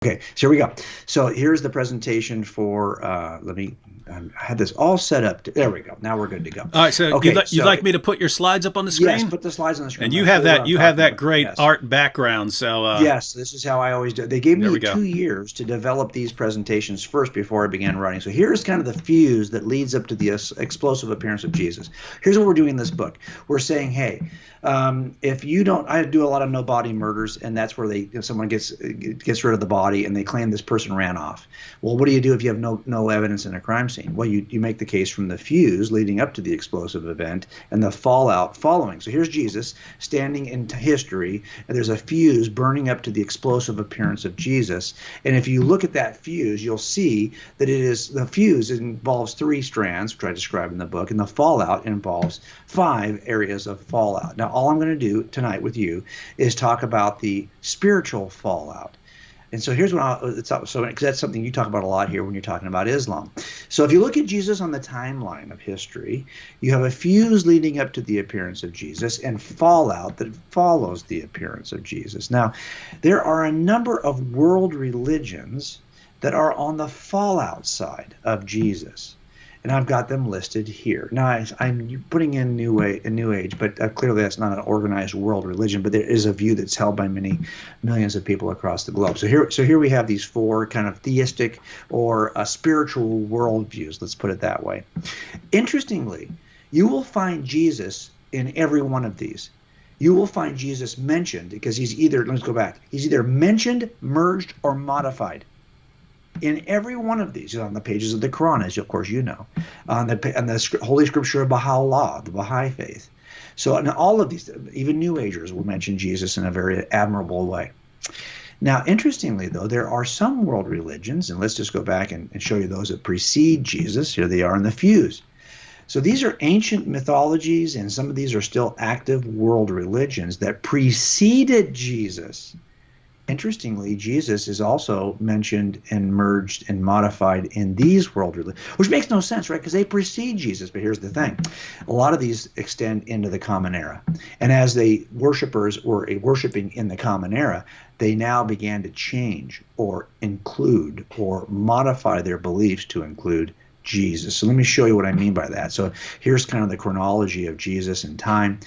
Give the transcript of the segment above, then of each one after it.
Okay, so here we go. So here's the presentation for, I had this all set up. There we go. Now we're good to go. All right, so Okay, you'd so like me to put your slides up on the yes, screen? put the slides on the screen. And I'm going to show you what I'm you have talking that about. great Yes. art background. So Yes, this is how I always do it. They gave there me we go. 2 years to develop these presentations first before I began writing. So here's kind of the fuse that leads up to the explosive appearance of Jesus. Here's what we're doing in this book. We're saying, hey, if you don't, I do a lot of no body murders, and that's where someone gets rid of the body and they claim this person ran off. Well, what do you do if you have no evidence in a crime scene? Well, you make the case from the fuse leading up to the explosive event and the fallout following. So here's Jesus standing in history, and there's a fuse burning up to the explosive appearance of Jesus. And if you look at that fuse, you'll see that the fuse involves 3 strands, which I describe in the book, and the fallout involves 5 areas of fallout. Now, all I'm going to do tonight with you is talk about the spiritual fallout. And so here's what because that's something you talk about a lot here when you're talking about Islam. So if you look at Jesus on the timeline of history, you have a fuse leading up to the appearance of Jesus and fallout that follows the appearance of Jesus. Now, there are a number of world religions that are on the fallout side of Jesus. And I've got them listed here. Now, I'm putting in New Age, but clearly that's not an organized world religion, but there is a view that's held by many millions of people across the globe. So here we have these 4 kind of theistic or spiritual worldviews, let's put it that way. Interestingly, you will find Jesus in every one of these. You will find Jesus mentioned because he's either mentioned, merged, or modified. In every one of these, on the pages of the Quran, as of course you know, on the Holy Scripture of Baha'u'llah, the Baha'i faith. So in all of these, even New Agers will mention Jesus in a very admirable way. Now, interestingly, though, there are some world religions, and let's just go back and show you those that precede Jesus. Here they are in the fuse. So these are ancient mythologies, and some of these are still active world religions that preceded Jesus. Interestingly, Jesus is also mentioned and merged and modified in these world religions, which makes no sense, right? Because they precede Jesus. But here's the thing. A lot of these extend into the Common Era. And as the worshipers were worshiping in the Common Era, they now began to change or include or modify their beliefs to include Jesus. So let me show you what I mean by that. So here's kind of the chronology of Jesus in time.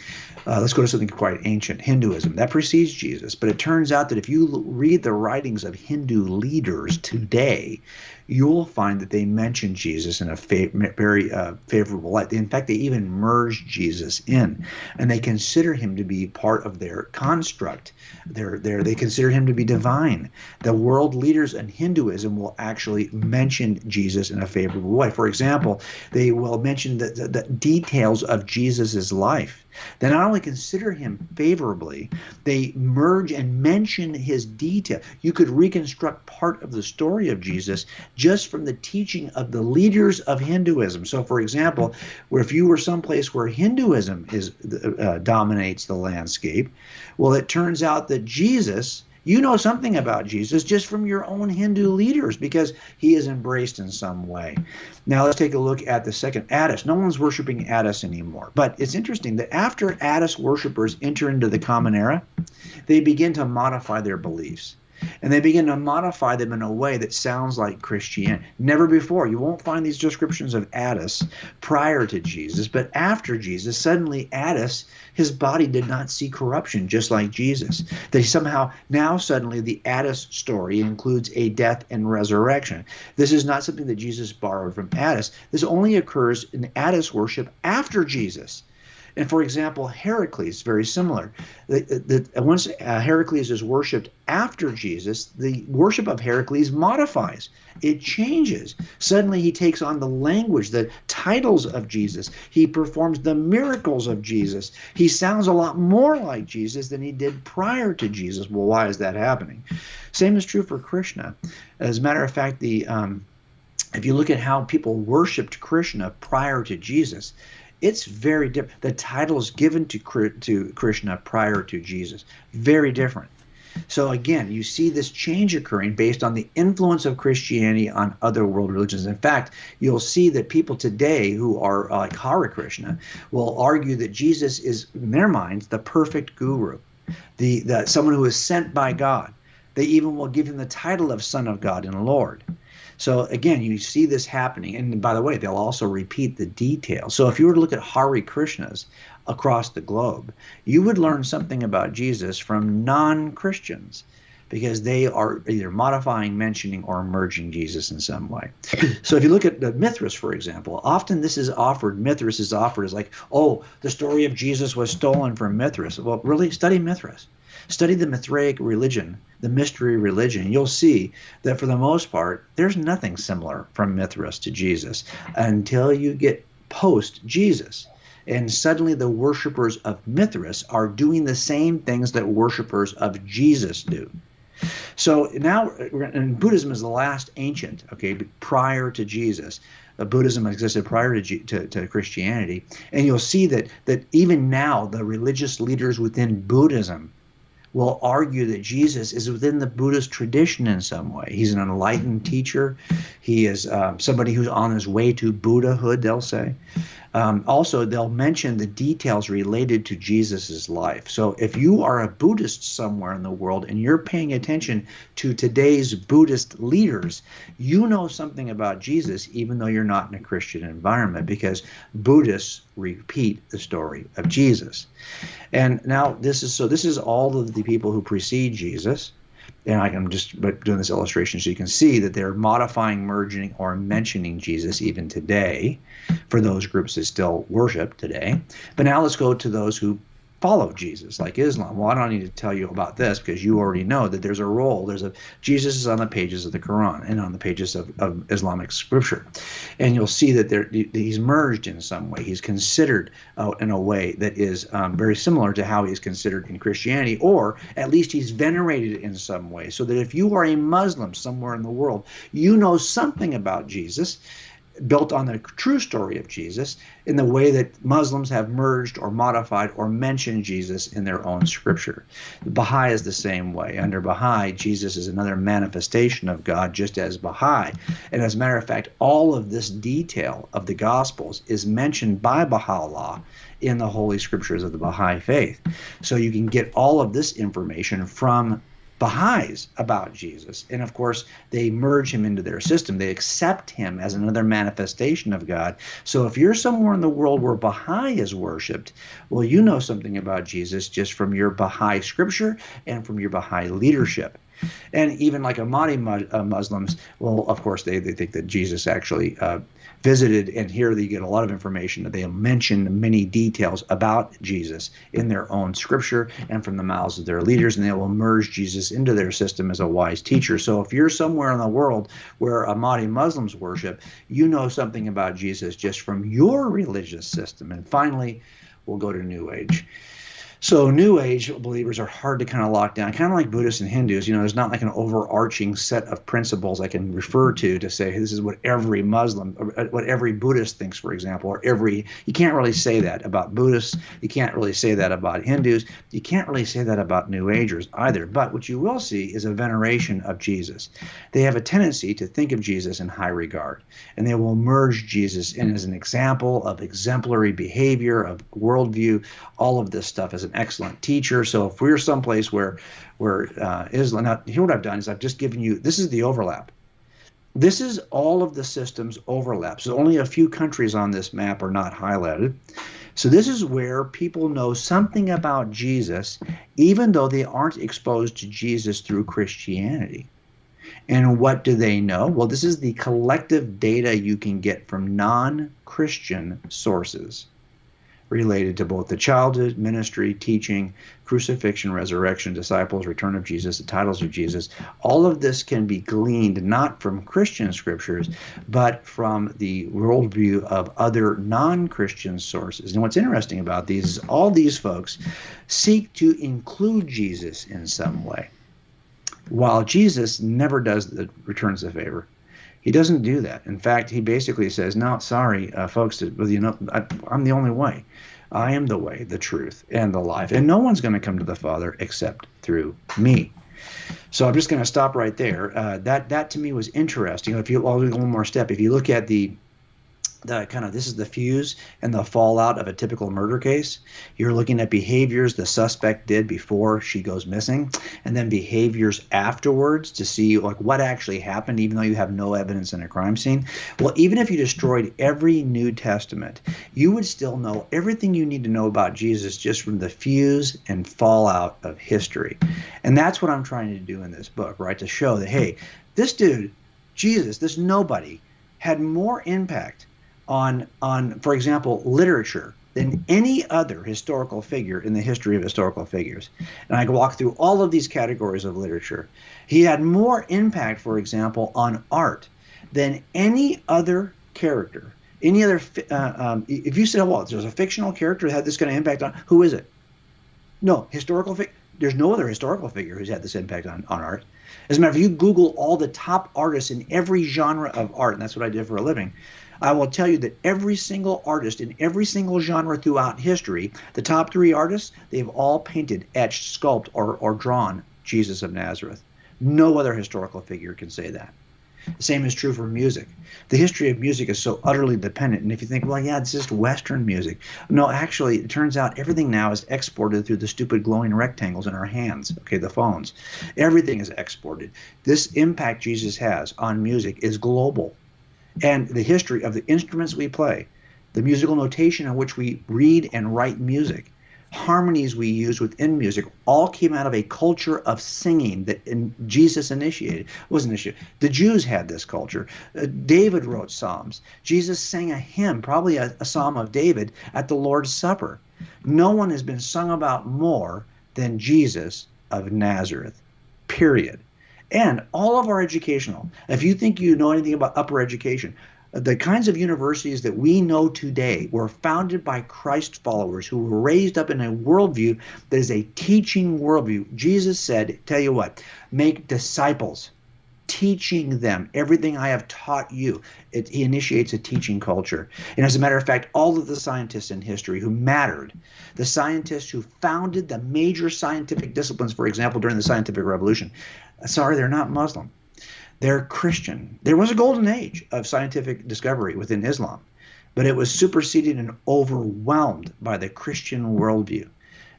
Let's go to something quite ancient, Hinduism. That precedes Jesus, but it turns out that if you read the writings of Hindu leaders today, you'll find that they mention Jesus in a very favorable light. In fact, they even merge Jesus in, and they consider him to be part of their construct. They consider him to be divine. The world leaders in Hinduism will actually mention Jesus in a favorable way. For example, they will mention the details of Jesus's life. They not only consider him favorably, they merge and mention his detail. You could reconstruct part of the story of Jesus just from the teaching of the leaders of Hinduism. So, for example, if you were someplace where Hinduism dominates the landscape, well, it turns out that Jesus, you know something about Jesus just from your own Hindu leaders because he is embraced in some way. Now let's take a look at the second, Attis. No one's worshiping Attis anymore. But it's interesting that after Attis worshipers enter into the Common Era, they begin to modify their beliefs. And they begin to modify them in a way that sounds like Christianity. Never before. You won't find these descriptions of Attis prior to Jesus, but after Jesus, suddenly Attis, his body did not see corruption, just like Jesus. Now suddenly the Attis story includes a death and resurrection. This is not something that Jesus borrowed from Attis. This only occurs in Attis worship after Jesus. And for example, Heracles, very similar. Once Heracles is worshipped after Jesus, the worship of Heracles modifies. It changes. Suddenly he takes on the language, the titles of Jesus. He performs the miracles of Jesus. He sounds a lot more like Jesus than he did prior to Jesus. Well, why is that happening? Same is true for Krishna. As a matter of fact, if you look at how people worshipped Krishna prior to Jesus, it's very different. The titles given to Krishna prior to Jesus, very different. So again, you see this change occurring based on the influence of Christianity on other world religions. In fact, you'll see that people today who are like Hare Krishna will argue that Jesus is, in their minds, the perfect guru, someone who is sent by God. They even will give him the title of Son of God and Lord. So again, you see this happening. And by the way, they'll also repeat the details. So if you were to look at Hare Krishnas across the globe, you would learn something about Jesus from non-Christians, because they are either modifying, mentioning, or merging Jesus in some way. So if you look at the Mithras, for example, often Mithras is offered as like, oh, the story of Jesus was stolen from Mithras. Well, really, study Mithras. Study the Mithraic religion, the mystery religion. You'll see that for the most part, there's nothing similar from Mithras to Jesus until you get post-Jesus. And suddenly the worshipers of Mithras are doing the same things that worshipers of Jesus do. So now, and Buddhism is the last ancient, okay, prior to Jesus. Buddhism existed prior to Christianity. And you'll see that even now, the religious leaders within Buddhism will argue that Jesus is within the Buddhist tradition in some way. He's an enlightened teacher. He is somebody who's on his way to Buddhahood, they'll say. Also, they'll mention the details related to Jesus's life. So if you are a Buddhist somewhere in the world and you're paying attention to today's Buddhist leaders, you know something about Jesus, even though you're not in a Christian environment, because Buddhists repeat the story of Jesus. And now this is all of the people who precede Jesus. And I'm just doing this illustration so you can see that they're modifying, merging, or mentioning Jesus even today for those groups that still worship today. But now let's go to those who follow Jesus, like Islam. Well, I don't need to tell you about this because you already know that there's a role. Jesus is on the pages of the Quran and on the pages of Islamic scripture. And you'll see that he's merged in some way. He's considered in a way that is very similar to how he's considered in Christianity, or at least he's venerated in some way. So that if you are a Muslim somewhere in the world, you know something about Jesus, built on the true story of Jesus, in the way that Muslims have merged or modified or mentioned Jesus in their own scripture. Baha'i is the same way. Under Baha'i, Jesus is another manifestation of God, just as Baha'i. And as a matter of fact, all of this detail of the Gospels is mentioned by Baha'u'llah in the Holy Scriptures of the Baha'i faith. So you can get all of this information from Baha'is about Jesus. And of course, they merge him into their system. They accept him as another manifestation of God. So if you're somewhere in the world where Baha'i is worshipped, well, you know something about Jesus just from your Baha'i scripture and from your Baha'i leadership. And even like Ahmadi Muslims, well, of course, they think that Jesus actually visited, and here they get a lot of information. They mention many details about Jesus in their own scripture and from the mouths of their leaders, and they will merge Jesus into their system as a wise teacher. So if you're somewhere in the world where Ahmadi Muslims worship, you know something about Jesus just from your religious system. And finally, we'll go to New Age. So New Age believers are hard to kind of lock down, kind of like Buddhists and Hindus. You know, there's not like an overarching set of principles I can refer to say, hey, this is what every Muslim, or what every Buddhist thinks, for example, or you can't really say that about Buddhists. You can't really say that about Hindus. You can't really say that about New Agers either. But what you will see is a veneration of Jesus. They have a tendency to think of Jesus in high regard, and they will merge Jesus in as an example of exemplary behavior, of worldview, all of this stuff as an excellent teacher. So if we're someplace where Islam, now here what I've done is I've just given you, this is the overlap. This is all of the systems overlap. So only a few countries on this map are not highlighted. So this is where people know something about Jesus, even though they aren't exposed to Jesus through Christianity. And what do they know? Well, this is the collective data you can get from non-Christian sources related to both the childhood, ministry, teaching, crucifixion, resurrection, disciples, return of Jesus, the titles of Jesus. All of this can be gleaned not from Christian scriptures, but from the worldview of other non-Christian sources. And what's interesting about these is all these folks seek to include Jesus in some way, while Jesus never returns the favor. He doesn't do that. In fact, he basically says, no, sorry, folks, I'm the only way. I am the way, the truth, and the life. And no one's going to come to the Father except through me. So I'm just going to stop right there. That to me was interesting. I'll do one more step. If you look at the this is the fuse and the fallout of a typical murder case. You're looking at behaviors the suspect did before she goes missing, and then behaviors afterwards to see like what actually happened, even though you have no evidence in a crime scene. Well, even if you destroyed every New Testament, you would still know everything you need to know about Jesus just from the fuse and fallout of history. And that's what I'm trying to do in this book, right? To show that, hey, this dude, Jesus, this nobody, had more impact on, for example, literature than any other historical figure in the history of historical figures. And I can walk through all of these categories of literature. He had more impact, for example, on art than any other character. Any other, if you said, well, there's a fictional character that had this kind of impact on, who is it? No, there's no other historical figure who's had this impact on art. As a matter of fact, if you Google all the top artists in every genre of art, and that's what I did for a living, I will tell you that every single artist in every single genre throughout history, the top 3 artists, they've all painted, etched, sculpted, or drawn Jesus of Nazareth. No other historical figure can say that. The same is true for music. The history of music is so utterly dependent. And if you think, well, yeah, it's just Western music. No, actually, it turns out everything now is exported through the stupid glowing rectangles in our hands, okay, the phones. Everything is exported. This impact Jesus has on music is global. And the history of the instruments we play, the musical notation in which we read and write music, harmonies we use within music, all came out of a culture of singing that Jesus initiated. Wasn't initiated. The Jews had this culture. David wrote psalms. Jesus sang a hymn, probably a psalm of David, at the Lord's Supper. No one has been sung about more than Jesus of Nazareth, period. And all of our educational, if you think you know anything about upper education, the kinds of universities that we know today were founded by Christ followers who were raised up in a worldview that is a teaching worldview. Jesus said, tell you what, make disciples, teaching them everything I have taught you. He initiates a teaching culture. And as a matter of fact, all of the scientists in history who mattered, the scientists who founded the major scientific disciplines, for example, during the scientific revolution, sorry, they're not Muslim. They're Christian. There was a golden age of scientific discovery within Islam, but it was superseded and overwhelmed by the Christian worldview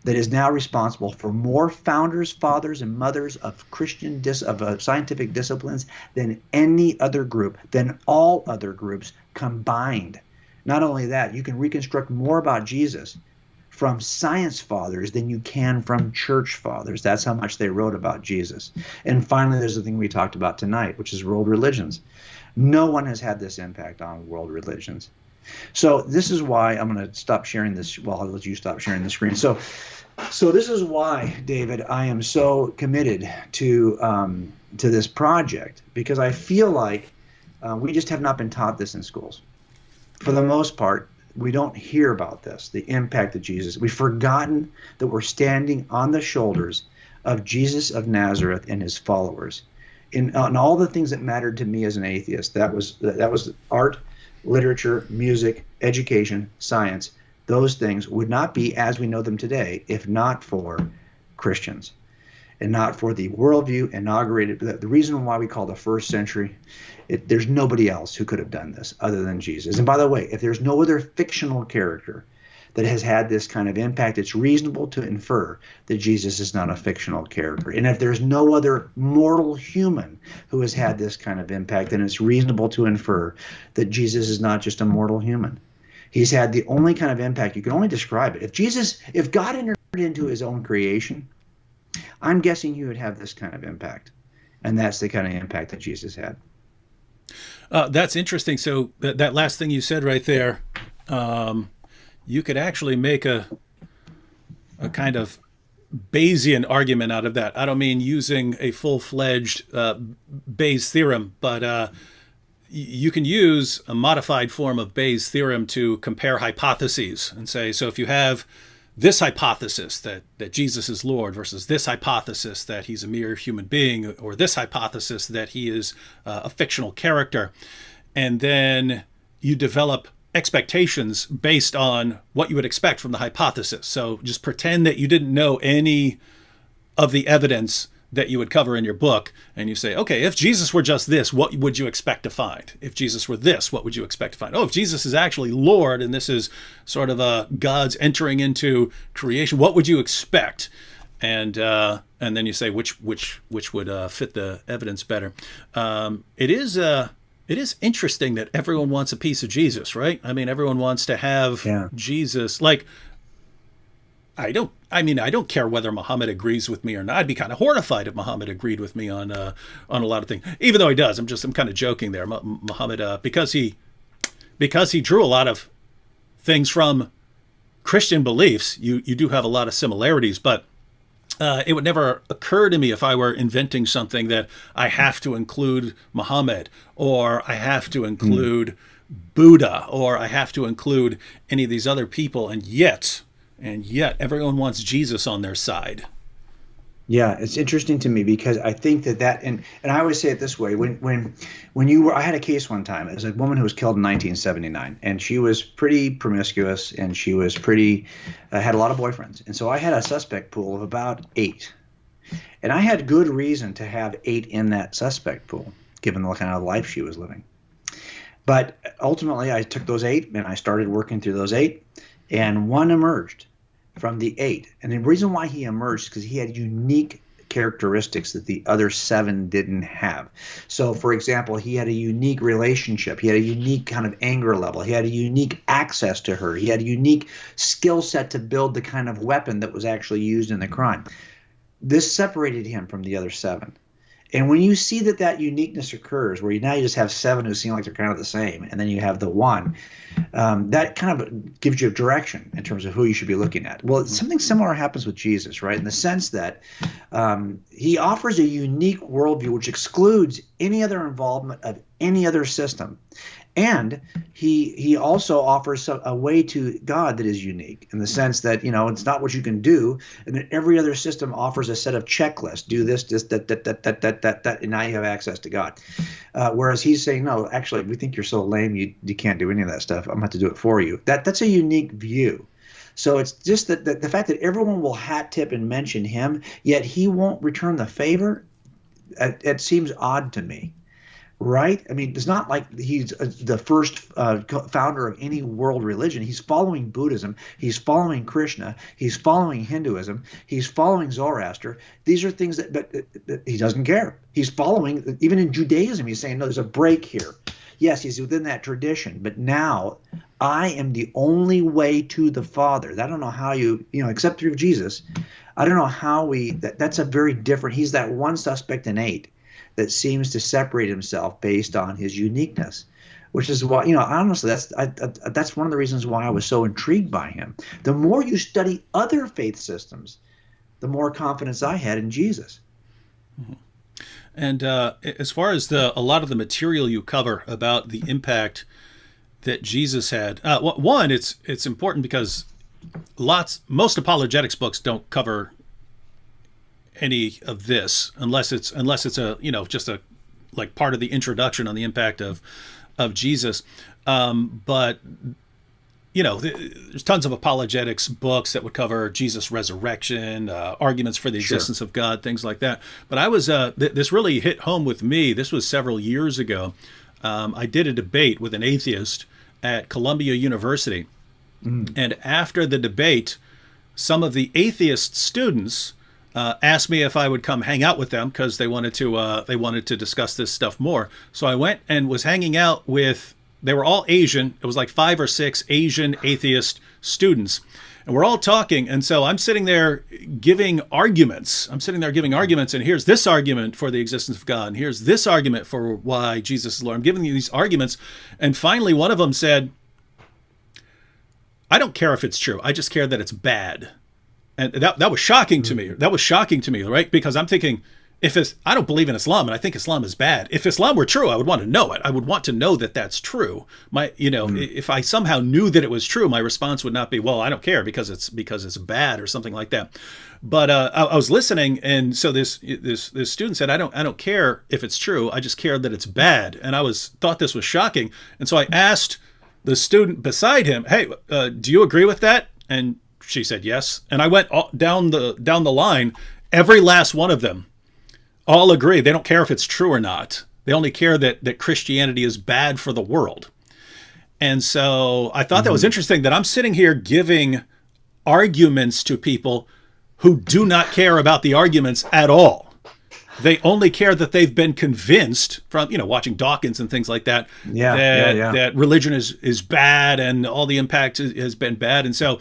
that is now responsible for more founders, fathers, and mothers of scientific disciplines than any other group, than all other groups combined. Not only that, you can reconstruct more about Jesus from science fathers than you can from church fathers. That's how much they wrote about Jesus. And finally, there's the thing we talked about tonight, which is world religions. No one has had this impact on world religions. So this is why I'm going to stop sharing this. Well, I'll let you stop sharing the screen. So this is why, David, I am so committed to this project, because I feel like we just have not been taught this in schools. For the most part, we don't hear about this, the impact of Jesus. We've forgotten that we're standing on the shoulders of Jesus of Nazareth and his followers. In all the things that mattered to me as an atheist, that was art, literature, music, education, science. Those things would not be as we know them today if not for Christians and not for the worldview inaugurated. The reason why we call the first century, there's nobody else who could have done this other than Jesus. And by the way, if there's no other fictional character that has had this kind of impact, it's reasonable to infer that Jesus is not a fictional character. And if there's no other mortal human who has had this kind of impact, then it's reasonable to infer that Jesus is not just a mortal human. He's had the only kind of impact, you can only describe it. If God entered into his own creation, I'm guessing he would have this kind of impact. And that's the kind of impact that Jesus had. That's interesting. So that last thing you said right there, you could actually make a kind of Bayesian argument out of that. I don't mean using a full-fledged Bayes theorem, but you can use a modified form of Bayes' theorem to compare hypotheses and say, so if you have this hypothesis that Jesus is Lord versus this hypothesis that he's a mere human being, or this hypothesis that he is a fictional character, and then you develop expectations based on what you would expect from the hypothesis. So just pretend that you didn't know any of the evidence that you would cover in your book, and you say, okay, if Jesus were just this, what would you expect to find? If Jesus were this, what would you expect to find? Oh, if Jesus is actually Lord, and this is sort of God's entering into creation, what would you expect? And then you say which would fit the evidence better. It is interesting that everyone wants a piece of Jesus, right? I mean, everyone wants to have Jesus. Like, I don't care whether Muhammad agrees with me or not. I'd be kind of horrified if Muhammad agreed with me on a lot of things, even though he does. I'm kind of joking there. Muhammad, because he drew a lot of things from Christian beliefs. You do have a lot of similarities, but it would never occur to me if I were inventing something that I have to include Muhammad, or I have to include Buddha, or I have to include any of these other people, and yet everyone wants Jesus on their side. Yeah, it's interesting to me because I think that and I always say it this way: when I had a case one time. It was a woman who was killed in 1979, and she was pretty promiscuous, and she was pretty had a lot of boyfriends, and so I had a suspect pool of about 8, and I had good reason to have 8 in that suspect pool, given the kind of life she was living. But ultimately, I took those 8 and I started working through those 8, and one emerged from the 8. And the reason why he emerged is because he had unique characteristics that the other 7 didn't have. So, for example, he had a unique relationship. He had a unique kind of anger level. He had a unique access to her. He had a unique skill set to build the kind of weapon that was actually used in the crime. This separated him from the other 7. And when you see that uniqueness occurs, where now you just have 7 who seem like they're kind of the same, and then you have the 1, that kind of gives you a direction in terms of who you should be looking at. Well, something similar happens with Jesus, right? In the sense that he offers a unique worldview which excludes any other involvement of any other system. And he also offers a way to God that is unique in the sense that, it's not what you can do, and that every other system offers a set of checklists. Do this, that, and now you have access to God. Whereas he's saying, no, actually, we think you're so lame, you can't do any of that stuff. I'm going to have to do it for you. That's a unique view. So it's just that the fact that everyone will hat tip and mention him, yet he won't return the favor, it seems odd to me. Right? I mean, it's not like he's the first founder of any world religion. He's following Buddhism. He's following Krishna. He's following Hinduism. He's following Zoroaster. These are things that he doesn't care. He's following, even in Judaism, he's saying, no, there's a break here. Yes, he's within that tradition, but now I am the only way to the Father. I don't know how except through Jesus. I don't know how that's a very different, he's that one suspect in 8. That seems to separate himself based on his uniqueness, which is why, honestly, that's one of the reasons why I was so intrigued by him. The more you study other faith systems, the more confidence I had in Jesus. Mm-hmm. And as far as a lot of the material you cover about the impact that Jesus had, one, it's important because most apologetics books don't cover any of this unless it's a just a like part of the introduction on the impact of Jesus, but there's tons of apologetics books that would cover Jesus' resurrection, arguments for the existence of God, things like that. But I was this really hit home with me. This was several years ago. I did a debate with an atheist at Columbia University, and after the debate, some of the atheist students asked me if I would come hang out with them because they wanted to discuss this stuff more. So I went and was hanging out with. They were all Asian. It was like 5 or 6 Asian atheist students, and we're all talking. And so I'm sitting there giving arguments. And here's this argument for the existence of God, and here's this argument for why Jesus is Lord. I'm giving you these arguments, and finally one of them said, "I don't care if it's true. I just care that it's bad." And that was shocking to me. That was shocking to me, right? Because I'm thinking, I don't believe in Islam, and I think Islam is bad. If Islam were true, I would want to know it. I would want to know that that's true. If I somehow knew that it was true, my response would not be, well, I don't care because it's bad or something like that. But I was listening, and so this student said, I don't care if it's true. I just care that it's bad. And I thought this was shocking. And so I asked the student beside him, hey, do you agree with that? And she said yes, and I went down the line. Every last one of them all agree. They don't care if it's true or not. They only care that Christianity is bad for the world. And so I thought that was interesting that I'm sitting here giving arguments to people who do not care about the arguments at all. They only care that they've been convinced from, watching Dawkins and things like that, that religion is bad and all the impact has been bad. And so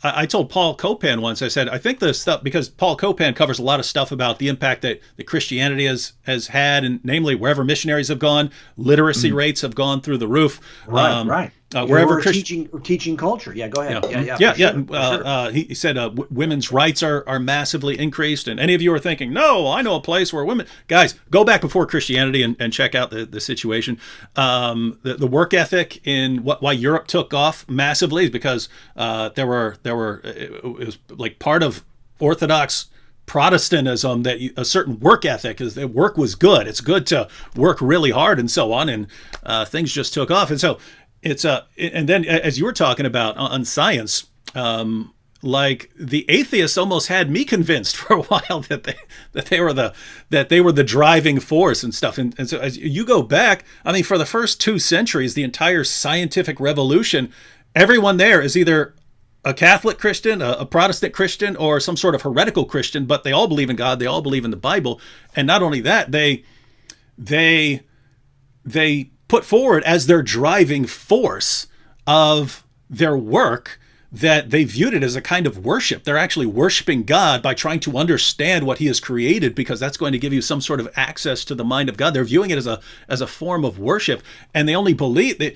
I told Paul Copan once, I said, I think the stuff, because Paul Copan covers a lot of stuff about the impact that Christianity has had, and namely wherever missionaries have gone, literacy rates have gone through the roof. Right. Wherever teaching culture. Yeah, go ahead. Yeah. He said women's rights are massively increased. And any of you are thinking, no, I know a place where women, guys, go back before Christianity and check out the situation. The work ethic in why Europe took off massively is because it was like part of Orthodox Protestantism that a certain work ethic is that work was good. It's good to work really hard and so on. And things just took off. And so it's and then as you were talking about on science, like the atheists almost had me convinced for a while that they were the driving force and stuff. And so as you go back, I mean, for the first 2 centuries, the entire scientific revolution, everyone there is either a Catholic Christian, a Protestant Christian, or some sort of heretical Christian, but they all believe in God, they all believe in the Bible. And not only that, they put forward as their driving force of their work that they viewed it as a kind of worship. They're actually worshiping God by trying to understand what he has created, because that's going to give you some sort of access to the mind of God. They're viewing it as a form of worship, and they only believe that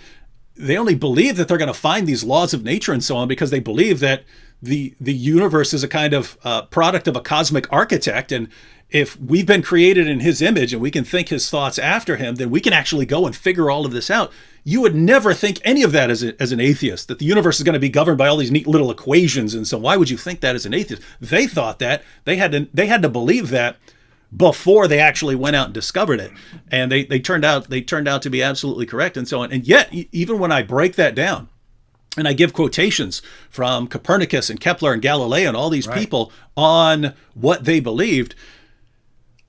they're going to find these laws of nature and so on because they believe that the universe is a kind of product of a cosmic architect, and if we've been created in his image and we can think his thoughts after him, then we can actually go and figure all of this out. You would never think any of that as an atheist, that the universe is going to be governed by all these neat little equations. And so why would you think that as an atheist? They thought that. They had to believe that before they actually went out and discovered it. And they turned out to be absolutely correct and so on. And yet, even when I break that down, and I give quotations from Copernicus and Kepler and Galileo and all these people on what they believed,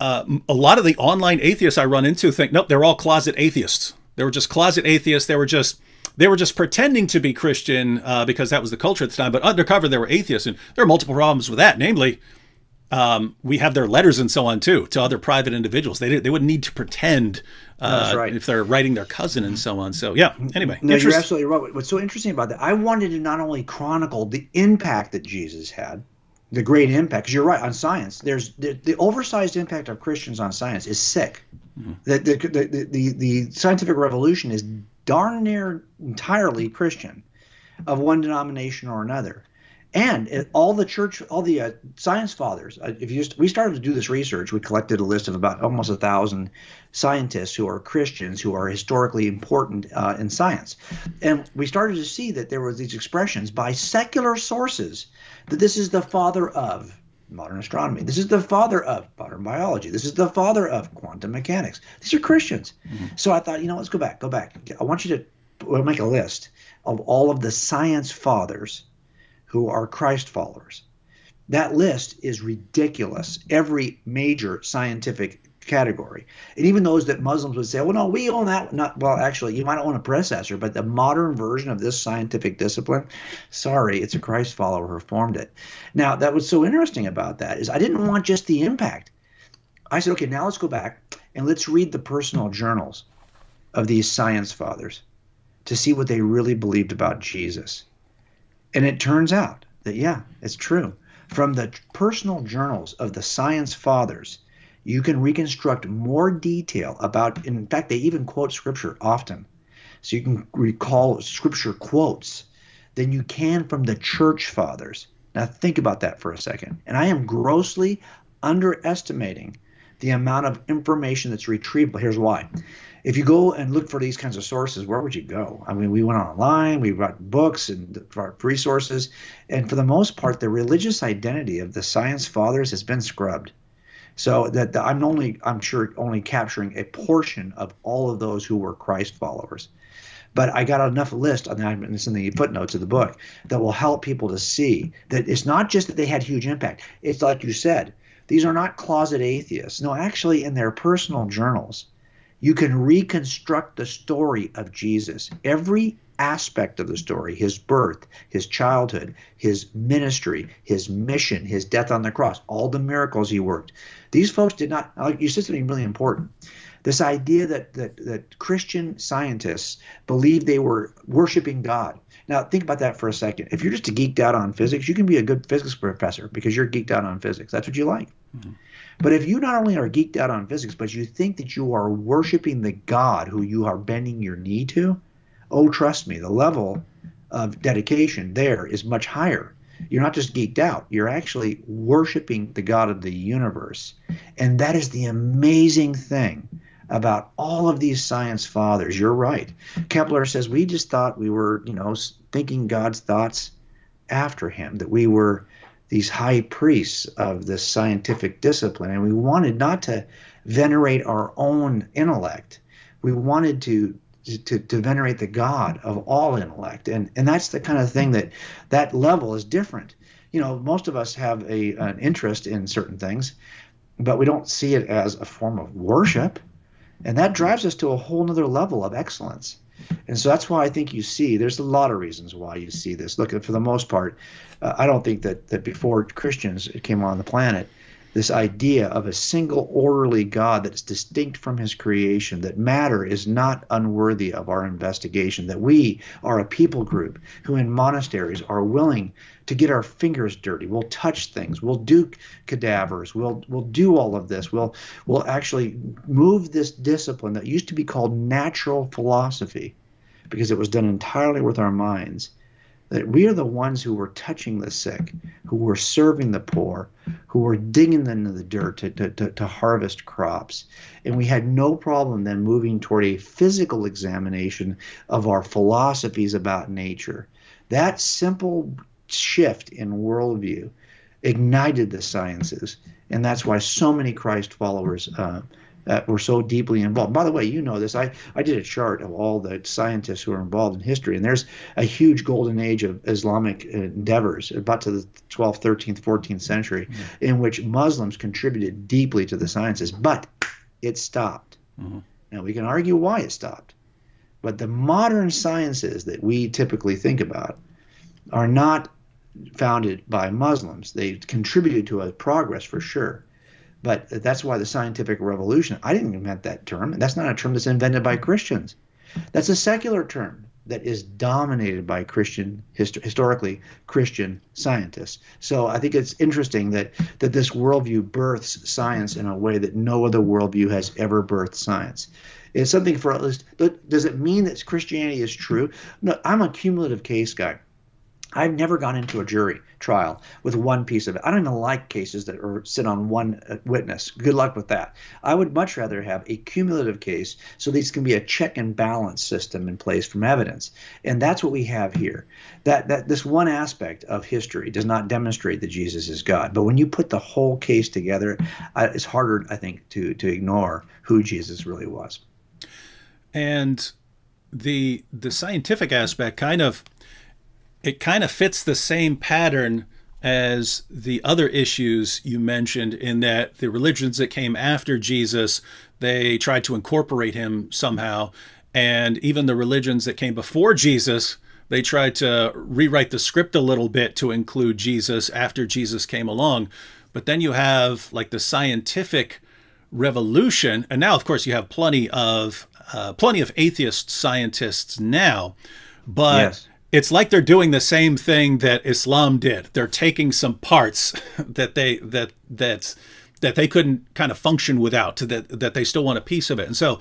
a lot of the online atheists I run into think, nope, they're all closet atheists. They were just closet atheists. They were just pretending to be Christian because that was the culture at the time. But undercover, they were atheists. And there are multiple problems with that. Namely, we have their letters and so on, too, to other private individuals. They wouldn't need to pretend if they're writing their cousin and so on. So, yeah, anyway. No, you're absolutely right. What's so interesting about that, I wanted to not only chronicle the impact that Jesus had, the great impact, because you're right, on science, there's the oversized impact of Christians on science is sick. Mm-hmm. The scientific revolution is darn near entirely Christian, of one denomination or another. And all the science fathers, we started to do this research, we collected a list of about almost 1,000 scientists who are Christians who are historically important in science. And we started to see that there were these expressions by secular sources that this is the father of modern astronomy. This is the father of modern biology. This is the father of quantum mechanics. These are Christians. Mm-hmm. So I thought, let's go back. I want you to make a list of all of the science fathers who are Christ followers. That list is ridiculous. Every major scientific category. And even those that Muslims would say, well, no, we own that. Actually, you might own a predecessor, but the modern version of this scientific discipline, sorry, it's a Christ follower who formed it. Now, that was so interesting about that is I didn't want just the impact. I said, okay, now let's go back and let's read the personal journals of these science fathers to see what they really believed about Jesus. And it turns out that, yeah, it's true. From the personal journals of the science fathers, you can reconstruct more detail about, in fact, they even quote scripture often. So you can recall scripture quotes than you can from the church fathers. Now think about that for a second. And I am grossly underestimating the amount of information that's retrievable. Here's why. If you go and look for these kinds of sources, where would you go? I mean, we went online, we wrote books and resources, and for the most part, the religious identity of the science fathers has been scrubbed. So that I'm sure only capturing a portion of all of those who were Christ followers. But I got enough list on that, and it's in the footnotes of the book, that will help people to see that it's not just that they had huge impact. It's like you said, These are not closet atheists. No, actually, in their personal journals, you can reconstruct the story of Jesus. Every aspect of the story, his birth, his childhood, his ministry, his mission, his death on the cross, all the miracles he worked. These folks did not, you said something really important. This idea that Christian scientists believed they were worshiping God. Now, think about that for a second. If you're just geeked out on physics, you can be a good physics professor because you're geeked out on physics. That's what you like. Mm-hmm. But if you not only are geeked out on physics, but you think that you are worshiping the God who you are bending your knee to, oh, trust me, the level of dedication there is much higher. You're not just geeked out. You're actually worshiping the God of the universe. And that is the amazing thing about all of these science fathers. You're right. Kepler says we just thought we were, thinking God's thoughts after him, that we were these high priests of this scientific discipline, and we wanted not to venerate our own intellect. We wanted to venerate the God of all intellect, and that's the kind of thing that level is different. Most of us have an interest in certain things, but we don't see it as a form of worship, and that drives us to a whole nother level of excellence. And so that's why I think there's a lot of reasons why you see this. Look, for the most part, I don't think that before Christians came on the planet, this idea of a single orderly God that's distinct from his creation, that matter is not unworthy of our investigation, that we are a people group who in monasteries are willing to get our fingers dirty. We'll touch things. We'll do cadavers. We'll do all of this. We'll actually move this discipline that used to be called natural philosophy, because it was done entirely with our minds, that we are the ones who were touching the sick, who were serving the poor, who were digging into the dirt to harvest crops. And we had no problem then moving toward a physical examination of our philosophies about nature. That simple shift in worldview ignited the sciences, and that's why so many Christ followers were so deeply involved. By the way, this. I did a chart of all the scientists who are involved in history, and there's a huge golden age of Islamic endeavors, about to the 12th, 13th, 14th century, in which Muslims contributed deeply to the sciences, but it stopped. Mm-hmm. Now, we can argue why it stopped, but the modern sciences that we typically think about are not founded by Muslims. They contributed to a progress for sure. But that's why the scientific revolution, I didn't invent that term. That's not a term that's invented by Christians. That's a secular term that is dominated by historically Christian scientists. So I think it's interesting that this worldview births science in a way that no other worldview has ever birthed science. It's something for at least, does it mean that Christianity is true? No, I'm a cumulative case guy. I've never gone into a jury trial with one piece of it. I don't even like cases that sit on one witness. Good luck with that. I would much rather have a cumulative case so these can be a check and balance system in place from evidence. And that's what we have here. That this one aspect of history does not demonstrate that Jesus is God. But when you put the whole case together, it's harder, I think, to ignore who Jesus really was. And the scientific aspect kind of fits the same pattern as the other issues you mentioned, in that the religions that came after Jesus, they tried to incorporate him somehow. And even the religions that came before Jesus, they tried to rewrite the script a little bit to include Jesus after Jesus came along. But then you have like the scientific revolution. And now, of course, you have plenty of atheist scientists now. But yes. It's like they're doing the same thing that Islam did. They're taking some parts that they couldn't kind of function without, that they still want a piece of it. And so,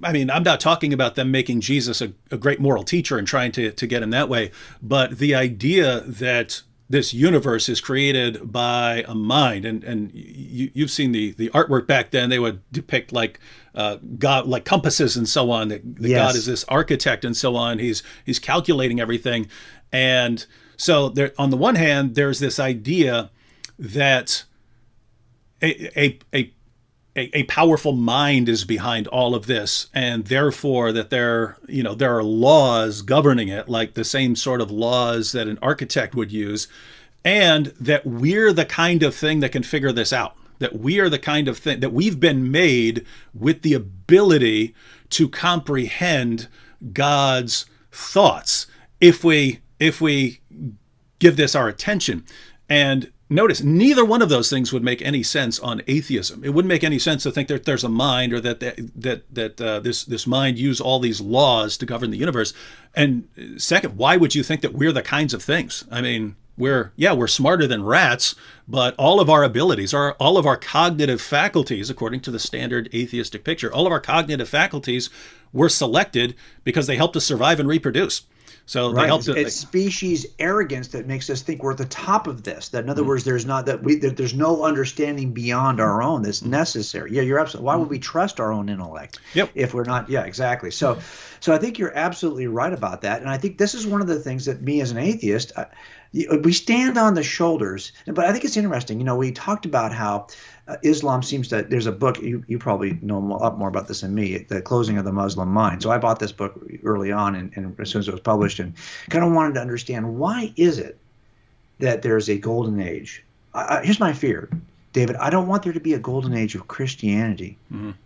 I mean, I'm not talking about them making Jesus a great moral teacher and trying to get him that way, but the idea that this universe is created by a mind, and you've seen the artwork back then. They would depict like God, like compasses and so on. That yes. God is this architect and so on. He's calculating everything, and so there. On the one hand, there's this idea that a powerful mind is behind all of this, and therefore that there are laws governing it, like the same sort of laws that an architect would use. and that we're the kind of thing that can figure this out. That we are the kind of thing that we've been made with the ability to comprehend God's thoughts if we give this our attention. And notice, neither one of those things would make any sense on atheism. It wouldn't make any sense to think that there's a mind, or that this mind use all these laws to govern the universe. And second, why would you think that we're the kinds of things? I mean, we're smarter than rats, but all of our abilities, all of our cognitive faculties, according to the standard atheistic picture, all of our cognitive faculties were selected because they helped us survive and reproduce. So right. They helped. It's species arrogance that makes us think we're at the top of this. That in other words, there's no understanding beyond our own that's necessary. Yeah, you're absolutely. Why would we trust our own intellect? Yep. If we're not? Yeah, exactly. So I think you're absolutely right about that. And I think this is one of the things that me as an atheist, we stand on the shoulders. But I think it's interesting. We talked about how Islam seems to. There's a book you probably know a lot more about this than me. The Closing of the Muslim Mind. So I bought this book early on, and as soon as it was published, and kind of wanted to understand why is it that there's a golden age. Here's my fear, David. I don't want there to be a golden age of Christianity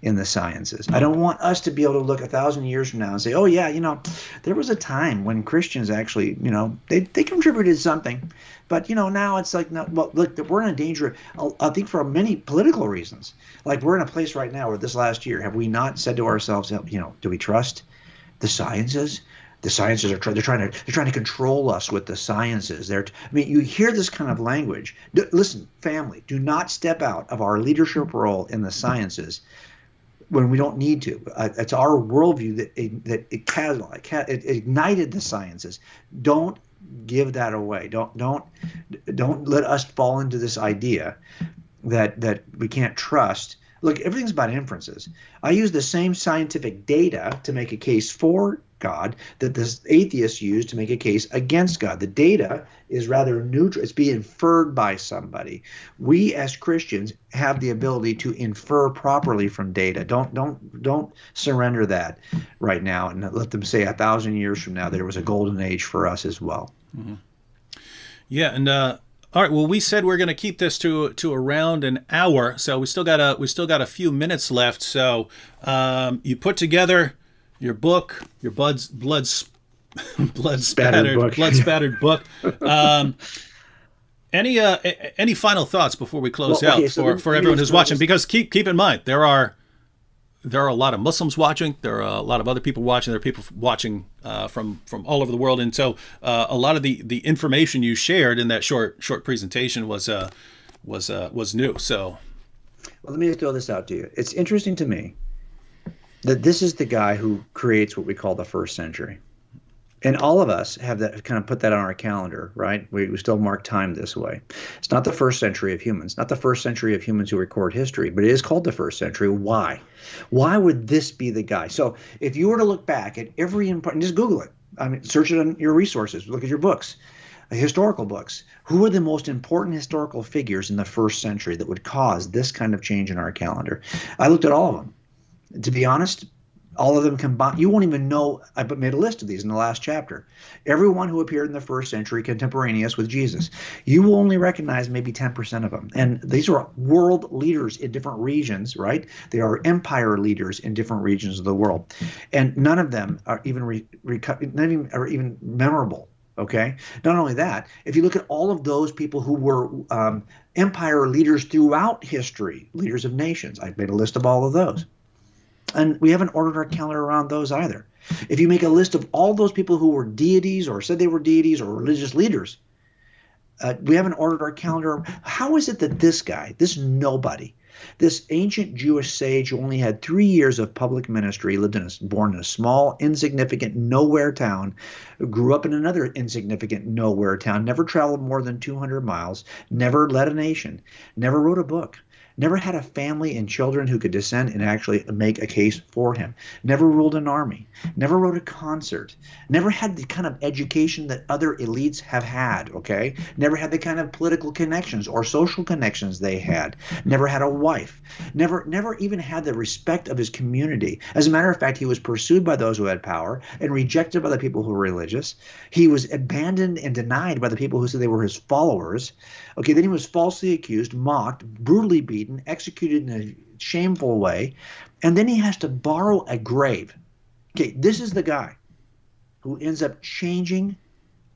in the sciences. I don't want us to be able to look 1,000 years from now and say, oh yeah, there was a time when Christians actually, they contributed something. But, now it's like, no, well, look, we're in a danger, I think, for many political reasons. Like, we're in a place right now where this last year, have we not said to ourselves, do we trust the sciences? The sciences they're trying to control us with the sciences. You hear this kind of language. Listen, family, do not step out of our leadership role in the sciences when we don't need to. It's our worldview that it ignited the sciences. Don't give that away. Don't let us fall into this idea that we can't trust. Look, everything's about inferences. I use the same scientific data to make a case for God that the atheists use to make a case against God. The data is rather neutral. It's being inferred by somebody. We as Christians have the ability to infer properly from data. Don't surrender that right now and let them say 1,000 years from now there was a golden age for us as well. Mm-hmm. Yeah, and all right. Well, we said we're going to keep this to around an hour, so we still got a few minutes left. So you put together your book, your blood spattered book. Any final thoughts before we close out for everyone who's watching? Because keep in mind there are a lot of Muslims watching. There are a lot of other people watching. There are people watching from all over the world, and so a lot of the information you shared in that short presentation was new. So, well, let me throw this out to you. It's interesting to me that this is the guy who creates what we call the first century. And all of us have that, kind of put that on our calendar, right? We still mark time this way. It's not the first century of humans, not the first century of humans who record history, but it is called the first century. Why? Why would this be the guy? So if you were to look back at every important, just Google it. I mean, search it on your resources. Look at your books, historical books. Who are the most important historical figures in the first century that would cause this kind of change in our calendar? I looked at all of them. To be honest, all of them combined, you won't even know. I made a list of these in the last chapter. Everyone who appeared in the first century contemporaneous with Jesus. You will only recognize maybe 10% of them. And these are world leaders in different regions, right? They are empire leaders in different regions of the world. And none of them are even even memorable. Okay. Not only that, if you look at all of those people who were empire leaders throughout history, leaders of nations, I've made a list of all of those. And we haven't ordered our calendar around those either. If you make a list of all those people who were deities or said they were deities or religious leaders, we haven't ordered our calendar. How is it that this guy, this nobody, this ancient Jewish sage who only had 3 years of public ministry, born in a small, insignificant, nowhere town, grew up in another insignificant, nowhere town, never traveled more than 200 miles, never led a nation, never wrote a book, never had a family and children who could descend and actually make a case for him, never ruled an army, never wrote a concert, never had the kind of education that other elites have had, okay? Never had the kind of political connections or social connections they had, never had a wife, never even had the respect of his community. As a matter of fact, he was pursued by those who had power and rejected by the people who were religious. He was abandoned and denied by the people who said they were his followers. Okay, then he was falsely accused, mocked, brutally beaten, executed in a shameful way, and then he has to borrow a grave. Okay, this is the guy who ends up changing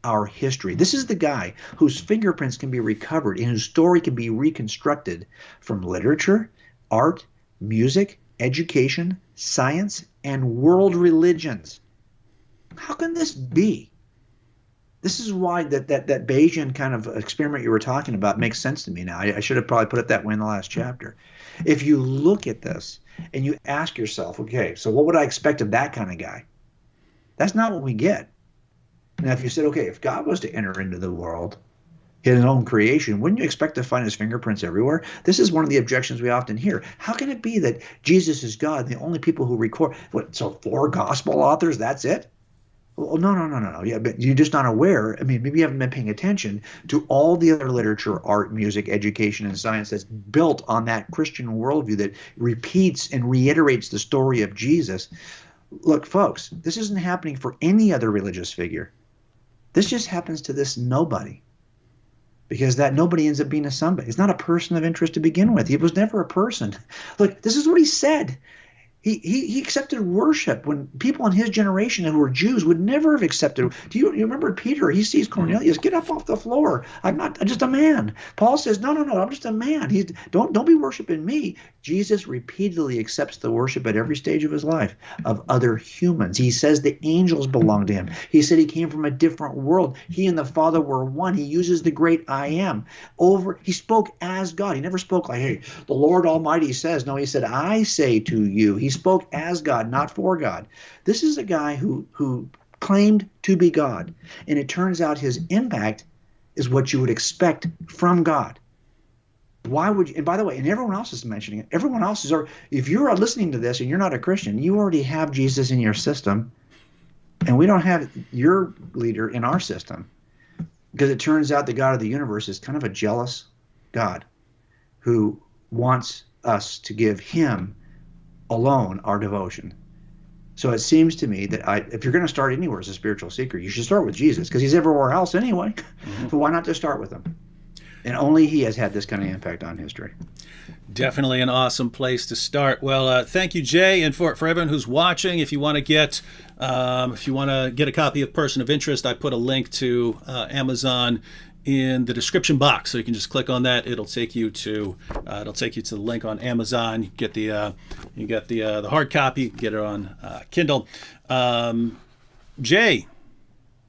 our history. This is the guy whose fingerprints can be recovered and whose story can be reconstructed from literature, art, music, education, science, and world religions. How can this be? This is why that Bayesian kind of experiment you were talking about makes sense to me now. I should have probably put it that way in the last chapter. If you look at this and you ask yourself, okay, so what would I expect of that kind of guy? That's not what we get. Now, if you said, okay, if God was to enter into the world, his own creation, wouldn't you expect to find his fingerprints everywhere? This is one of the objections we often hear. How can it be that Jesus is God, the only people who record? What, so 4 gospel authors, that's it? Well, no. Yeah, but you're just not aware. I mean, maybe you haven't been paying attention to all the other literature, art, music, education, and science that's built on that Christian worldview that repeats and reiterates the story of Jesus. Look, folks, this isn't happening for any other religious figure. This just happens to this nobody. Because that nobody ends up being a somebody. It's not a person of interest to begin with. He was never a person. Look, this is what he said. He accepted worship when people in his generation who were Jews would never have accepted. Do you remember Peter? He sees Cornelius, get up off the floor. I'm just a man. Paul says, no, I'm just a man. Don't be worshiping me. Jesus repeatedly accepts the worship at every stage of his life of other humans. He says the angels belong to him. He said he came from a different world. He and the Father were one. He uses the great I am. He spoke as God. He never spoke like, hey, the Lord Almighty says. No, he said, I say to you. He spoke as God, not for God. This is a guy who claimed to be God. And it turns out his impact is what you would expect from God. Why would you? And by the way, and everyone else is mentioning it. Everyone else is, if you're listening to this and you're not a Christian, you already have Jesus in your system. And we don't have your leader in our system. Because it turns out the God of the universe is kind of a jealous God who wants us to give him alone our devotion. So it seems to me that if you're going to start anywhere as a spiritual seeker, you should start with Jesus because he's everywhere else anyway. Mm-hmm. So why not just start with him? And only he has had this kind of impact on history. Definitely an awesome place to start. Well, thank you, Jay, and for everyone who's watching. If you want to get a copy of Person of Interest, I put a link to Amazon in the description box, so you can just click on that. It'll take you to the link on Amazon. You get the hard copy. Get it on Kindle. Jay,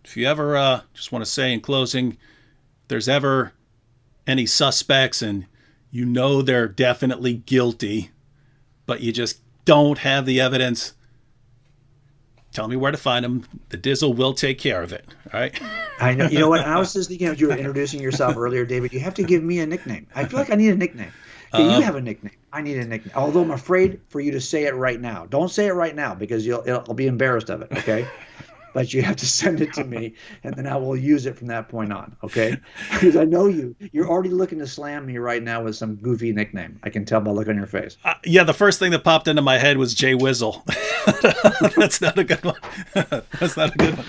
if you ever just want to say in closing, if there's ever any suspects and you know they're definitely guilty, but you just don't have the evidence, tell me where to find them. The Dizzle will take care of it. All right. I know. You know what? I was just thinking, you were introducing yourself earlier, David. You have to give me a nickname. I feel like I need a nickname. Okay, you have a nickname. I need a nickname. Although I'm afraid for you to say it right now. Don't say it right now because I'll be embarrassed of it. Okay. But you have to send it to me, and then I will use it from that point on, okay? Because I know you're already looking to slam me right now with some goofy nickname. I can tell by the look on your face. Yeah, the first thing that popped into my head was Jay Wizzle. That's not a good one. That's not a good one.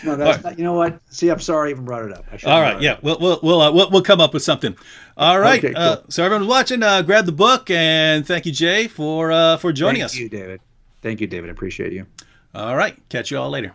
No, that's not. You know what? See, I'm sorry I even brought it up. All right, yeah, we'll come up with something. All right. Okay, cool. So everyone watching, grab the book, and thank you, Jay, for joining us. Thank you, David. Thank you, David. I appreciate you. All right. Catch you all later.